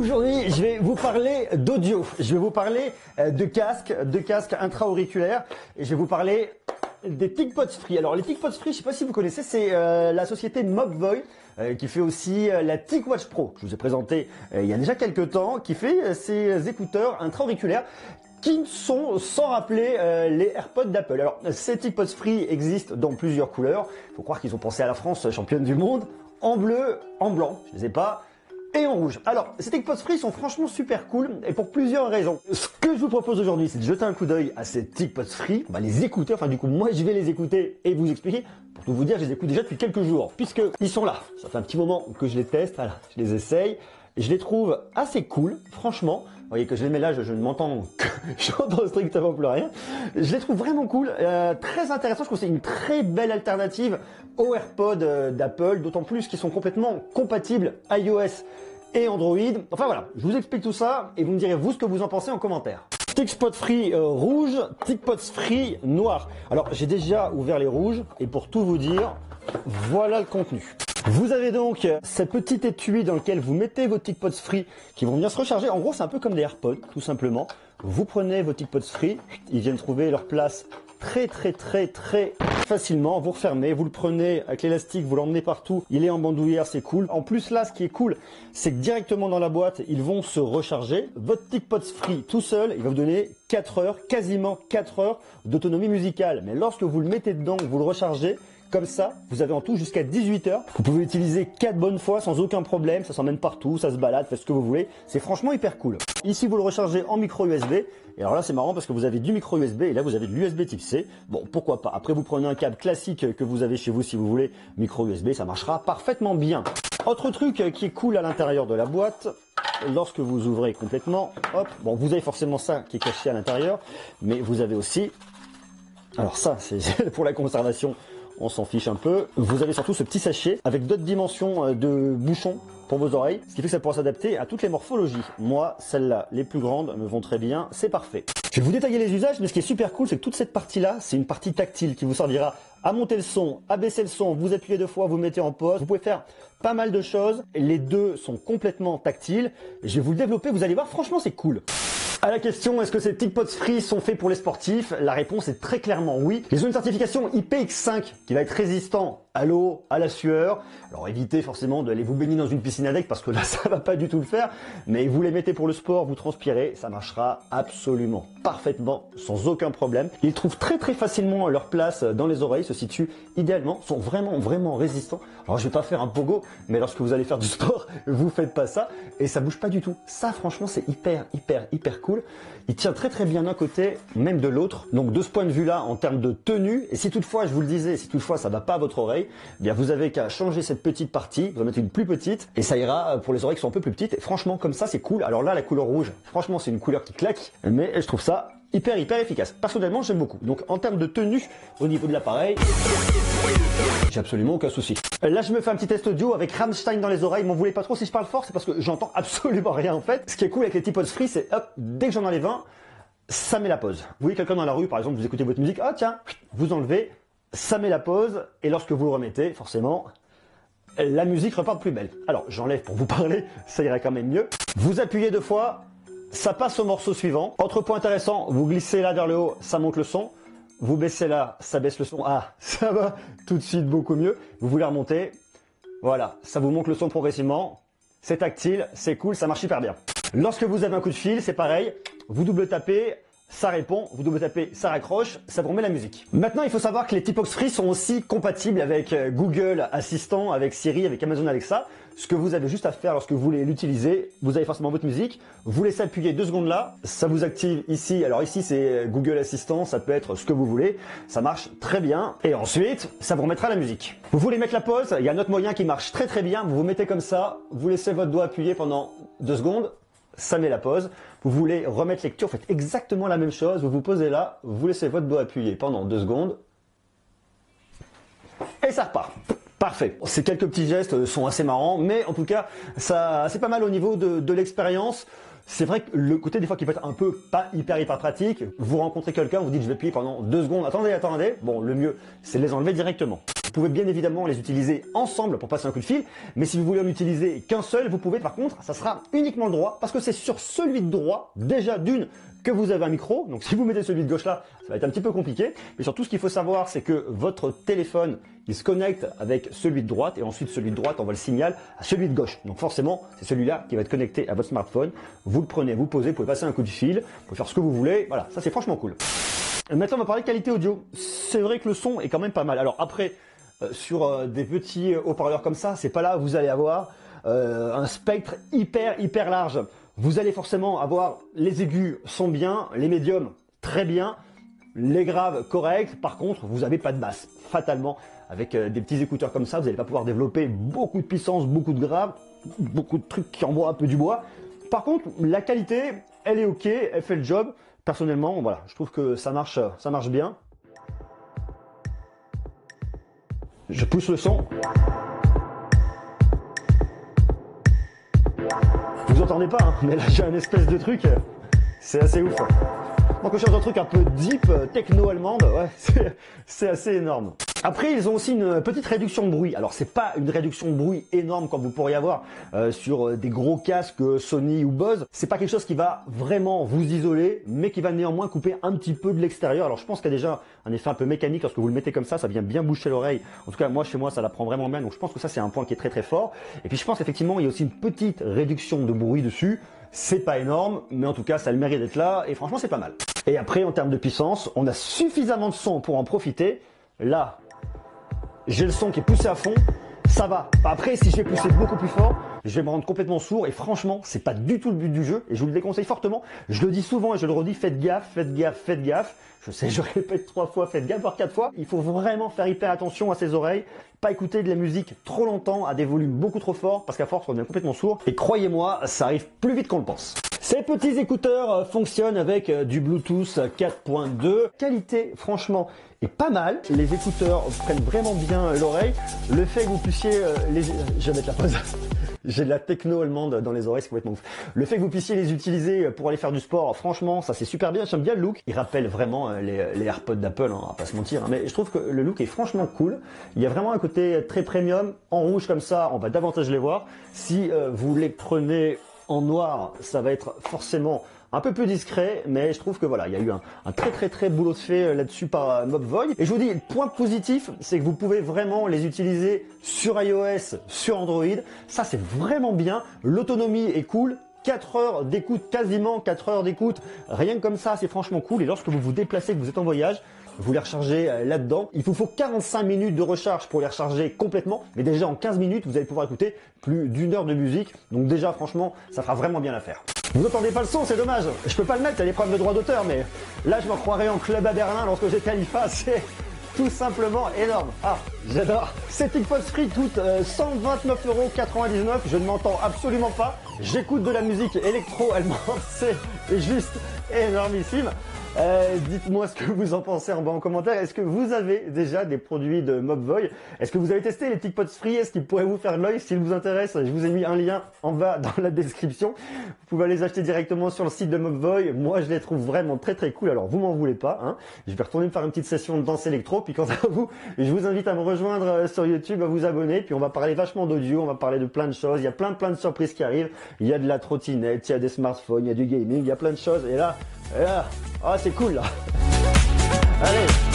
Aujourd'hui, je vais vous parler d'audio. Je vais vous parler de casques intra-auriculaires et je vais vous parler des TicPods Free. Alors les TicPods Free, je ne sais pas si vous connaissez, c'est la société Mobvoi qui fait aussi la TicWatch Pro. Je vous ai présenté il y a déjà quelques temps, qui fait ces écouteurs intra-auriculaires qui sont sans rappeler les AirPods d'Apple. Alors ces TicPods Free existent dans plusieurs couleurs. Il faut croire qu'ils ont pensé à la France, championne du monde, en bleu, en blanc, je ne les ai pas, et en rouge. Alors, ces TicPods Free sont franchement super cool et pour plusieurs raisons. Ce que je vous propose aujourd'hui, c'est de jeter un coup d'œil à ces TicPods Free. On va les écouter, enfin du coup, moi je vais les écouter et vous expliquer. Pour tout vous dire, je les écoute déjà depuis quelques jours, puisque ils sont là. Ça fait un petit moment que je les teste, voilà, je les essaye. Je les trouve assez cool, franchement. Vous voyez que je les mets là, je ne m'entends que, j'entends strictement plus rien. Je les trouve vraiment cool, très intéressant. Je trouve que c'est une très belle alternative aux AirPods d'Apple, d'autant plus qu'ils sont complètement compatibles iOS et Android. Enfin voilà, je vous explique tout ça et vous me direz vous ce que vous en pensez en commentaire. TicPods Free rouge, TicPods Free noir. Alors j'ai déjà ouvert les rouges et pour tout vous dire, voilà le contenu. Vous avez donc cette petite étui dans lequel vous mettez vos TicPods Free qui vont venir se recharger. En gros, c'est un peu comme des AirPods, tout simplement. Vous prenez vos TicPods Free, ils viennent trouver leur place très facilement. Vous refermez, vous le prenez avec l'élastique, vous l'emmenez partout. Il est en bandoulière, c'est cool. En plus là, ce qui est cool, c'est que directement dans la boîte, ils vont se recharger. Votre TicPods Free tout seul, il va vous donner 4 heures, quasiment 4 heures d'autonomie musicale. Mais lorsque vous le mettez dedans, vous le rechargez, comme ça, vous avez en tout jusqu'à 18 heures. Vous pouvez l'utiliser 4 bonnes fois sans aucun problème. Ça s'emmène partout, ça se balade, faites ce que vous voulez. C'est franchement hyper cool. Ici, vous le rechargez en micro USB. Et alors là, c'est marrant parce que vous avez du micro USB et là, vous avez de l'USB type C. Bon, pourquoi pas. Après, vous prenez un câble classique que vous avez chez vous si vous voulez. Micro USB, ça marchera parfaitement bien. Autre truc qui est cool à l'intérieur de la boîte, lorsque vous ouvrez complètement, hop, bon, vous avez forcément ça qui est caché à l'intérieur. Mais vous avez aussi, alors ça, c'est pour la conservation. On s'en fiche un peu. Vous avez surtout ce petit sachet avec d'autres dimensions de bouchons pour vos oreilles, ce qui fait que ça pourra s'adapter à toutes les morphologies. Moi, celles-là, les plus grandes, me vont très bien, c'est parfait. Je vais vous détailler les usages, mais ce qui est super cool, c'est que toute cette partie-là, c'est une partie tactile qui vous servira à monter le son, à baisser le son, vous appuyez 2 fois, vous mettez en pause. Vous pouvez faire pas mal de choses. Les deux sont complètement tactiles. Je vais vous le développer, vous allez voir, franchement, c'est cool. À la question, est-ce que ces TicPods Free sont faits pour les sportifs? La réponse est très clairement oui. Ils ont une certification IPX5 qui va être résistant à l'eau, à la sueur. Alors évitez forcément d'aller vous baigner dans une piscine avec parce que là ça va pas du tout le faire. Mais vous les mettez pour le sport, vous transpirez, ça marchera absolument parfaitement, sans aucun problème. Ils trouvent très facilement leur place dans les oreilles, se situent idéalement, sont vraiment résistants. Alors je vais pas faire un pogo, mais lorsque vous allez faire du sport, vous faites pas ça et ça bouge pas du tout. Ça franchement c'est hyper cool. Il tient très bien d'un côté, même de l'autre. Donc de ce point de vue-là, en termes de tenue, et si toutefois, je vous le disais, si toutefois ça va pas à votre oreille, eh bien vous avez qu'à changer cette petite partie, vous en mettez une plus petite, et ça ira pour les oreilles qui sont un peu plus petites. Et franchement, comme ça, c'est cool. Alors là, la couleur rouge, franchement, c'est une couleur qui claque, mais je trouve ça hyper efficace. Personnellement, j'aime beaucoup. Donc en termes de tenue, au niveau de l'appareil, j'ai absolument aucun souci. Là, je me fais un petit test audio avec Rammstein dans les oreilles. M'en voulez pas trop si je parle fort, c'est parce que j'entends absolument rien en fait. Ce qui est cool avec les TicPods Free, c'est hop, dès que j'en enlève un, ça met la pause. Vous voyez quelqu'un dans la rue, par exemple, vous écoutez votre musique, ah tiens, vous enlevez, ça met la pause, et lorsque vous le remettez, forcément, la musique repart plus belle. Alors, j'enlève pour vous parler, ça ira quand même mieux. Vous appuyez 2 fois, ça passe au morceau suivant. Autre point intéressant, vous glissez là vers le haut, ça monte le son. Vous baissez là, ça baisse le son. Ah, ça va tout de suite beaucoup mieux. Vous voulez remonter. Voilà, ça vous monte le son progressivement. C'est tactile, c'est cool, ça marche super bien. Lorsque vous avez un coup de fil, c'est pareil. Vous double tapez, ça répond. Vous double tapez, ça raccroche, ça vous remet la musique. Maintenant, il faut savoir que les TicPods Free sont aussi compatibles avec Google Assistant, avec Siri, avec Amazon Alexa. Ce que vous avez juste à faire lorsque vous voulez l'utiliser, vous avez forcément votre musique, vous laissez appuyer 2 secondes là, ça vous active ici. Alors ici c'est Google Assistant, ça peut être ce que vous voulez, ça marche très bien. Et ensuite, ça vous remettra la musique. Vous voulez mettre la pause, il y a un autre moyen qui marche très bien, vous vous mettez comme ça, vous laissez votre doigt appuyé pendant 2 secondes, ça met la pause. Vous voulez remettre lecture, vous faites exactement la même chose, vous vous posez là, vous laissez votre doigt appuyé pendant 2 secondes, et ça repart. Parfait. Ces quelques petits gestes sont assez marrants, mais en tout cas, ça, c'est pas mal au niveau de l'expérience. C'est vrai que le côté des fois qui peut être un peu pas hyper pratique, vous rencontrez quelqu'un, vous dites je vais appuyer pendant 2 secondes, attendez, bon le mieux c'est de les enlever directement. Vous pouvez bien évidemment les utiliser ensemble pour passer un coup de fil, mais si vous voulez en utiliser qu'un seul, vous pouvez par contre, ça sera uniquement le droit, parce que c'est sur celui de droit, déjà d'une, que vous avez un micro, donc si vous mettez celui de gauche là, ça va être un petit peu compliqué, mais surtout ce qu'il faut savoir c'est que votre téléphone, il se connecte avec celui de droite, et ensuite celui de droite envoie le signal à celui de gauche. Donc forcément, c'est celui-là qui va être connecté à votre smartphone, vous le prenez, vous posez, vous pouvez passer un coup de fil, vous pouvez faire ce que vous voulez, voilà, ça c'est franchement cool. Maintenant on va parler de qualité audio, c'est vrai que le son est quand même pas mal, alors après, sur des petits haut-parleurs comme ça, c'est pas là où vous allez avoir un spectre hyper large. Vous allez forcément avoir les aigus sont bien, les médiums très bien, les graves corrects. Par contre, vous n'avez pas de basse. Fatalement, avec des petits écouteurs comme ça, vous n'allez pas pouvoir développer beaucoup de puissance, beaucoup de graves, beaucoup de trucs qui envoient un peu du bois. Par contre, la qualité, elle est ok, elle fait le job. Personnellement, voilà, je trouve que ça marche bien. Je pousse le son. Vous entendez pas, hein, mais là j'ai un espèce de truc, c'est assez ouf. Donc on cherche un truc un peu deep, techno-allemande, ouais, c'est assez énorme. Après, ils ont aussi une petite réduction de bruit. Alors, c'est pas une réduction de bruit énorme comme vous pourriez avoir sur des gros casques Sony ou Bose. C'est pas quelque chose qui va vraiment vous isoler, mais qui va néanmoins couper un petit peu de l'extérieur. Alors, je pense qu'il y a déjà un effet un peu mécanique lorsque vous le mettez comme ça vient bien boucher l'oreille. En tout cas, moi, chez moi, ça la prend vraiment bien. Donc, je pense que ça, c'est un point qui est très fort. Et puis, je pense effectivement, il y a aussi une petite réduction de bruit dessus. C'est pas énorme, mais en tout cas, ça a le mérite d'être là. Et franchement, c'est pas mal. Et après, en termes de puissance, on a suffisamment de son pour en profiter. Là, j'ai le son qui est poussé à fond, ça va. Après, si je vais pousser beaucoup plus fort, je vais me rendre complètement sourd et franchement, c'est pas du tout le but du jeu et je vous le déconseille fortement. Je le dis souvent et je le redis, faites gaffe, faites gaffe, faites gaffe. Je sais, je répète 3 fois, faites gaffe, voire 4 fois. Il faut vraiment faire hyper attention à ses oreilles, pas écouter de la musique trop longtemps à des volumes beaucoup trop forts parce qu'à force, on devient complètement sourd. Et croyez-moi, ça arrive plus vite qu'on le pense. Ces petits écouteurs fonctionnent avec du Bluetooth 4.2. Qualité, franchement, est pas mal. Les écouteurs prennent vraiment bien l'oreille. Le fait que vous puissiez je vais mettre la pause. J'ai de la techno allemande dans les oreilles, c'est complètement ouf. Le fait que vous puissiez les utiliser pour aller faire du sport, franchement, ça c'est super bien. J'aime bien le look. Il rappelle vraiment les AirPods d'Apple, hein, on va pas se mentir. Hein, mais je trouve que le look est franchement cool. Il y a vraiment un côté très premium. En rouge comme ça, on va davantage les voir. Si vous les prenez en noir, ça va être forcément un peu plus discret, mais je trouve que voilà, il y a eu un très boulot de fait là-dessus par Mobvoi. Et je vous dis, le point positif, c'est que vous pouvez vraiment les utiliser sur iOS, sur Android. Ça, c'est vraiment bien. L'autonomie est cool. 4 heures d'écoute, quasiment 4 heures d'écoute. Rien que comme ça, c'est franchement cool. Et lorsque vous vous déplacez, que vous êtes en voyage, vous les rechargez là-dedans. Il vous faut 45 minutes de recharge pour les recharger complètement. Mais déjà en 15 minutes, vous allez pouvoir écouter plus d'1 heure de musique. Donc déjà, franchement, ça fera vraiment bien l'affaire. Vous n'entendez pas le son, c'est dommage. Je peux pas le mettre, il y a des problèmes de droit d'auteur, mais là, je me croirais en club à Berlin lorsque j'étais à l'IFA. C'est tout simplement énorme. Ah, j'adore. Ces TicPods Free coûtent 129,99 €. Je ne m'entends absolument pas. J'écoute de la musique électro-allemande. C'est juste énormissime. Dites-moi ce que vous en pensez en bas en commentaire. Est-ce que vous avez déjà des produits de Mobvoi? Est-ce que vous avez testé les TicPods Free? Est-ce qu'ils pourraient vous faire de l'œil? S'ils vous intéressent, je vous ai mis un lien en bas dans la description. Vous pouvez les acheter directement sur le site de Mobvoi. Moi, je les trouve vraiment très cool. Alors, vous m'en voulez pas, hein. Je vais retourner me faire une petite session de danse électro. Puis quant à vous, je vous invite à me rejoindre sur YouTube, à vous abonner. Puis on va parler vachement d'audio, on va parler de plein de choses. Il y a plein de surprises qui arrivent. Il y a de la trottinette, il y a des smartphones, il y a du gaming, il y a plein de choses. Et là, ah, c'est cool là. Allez.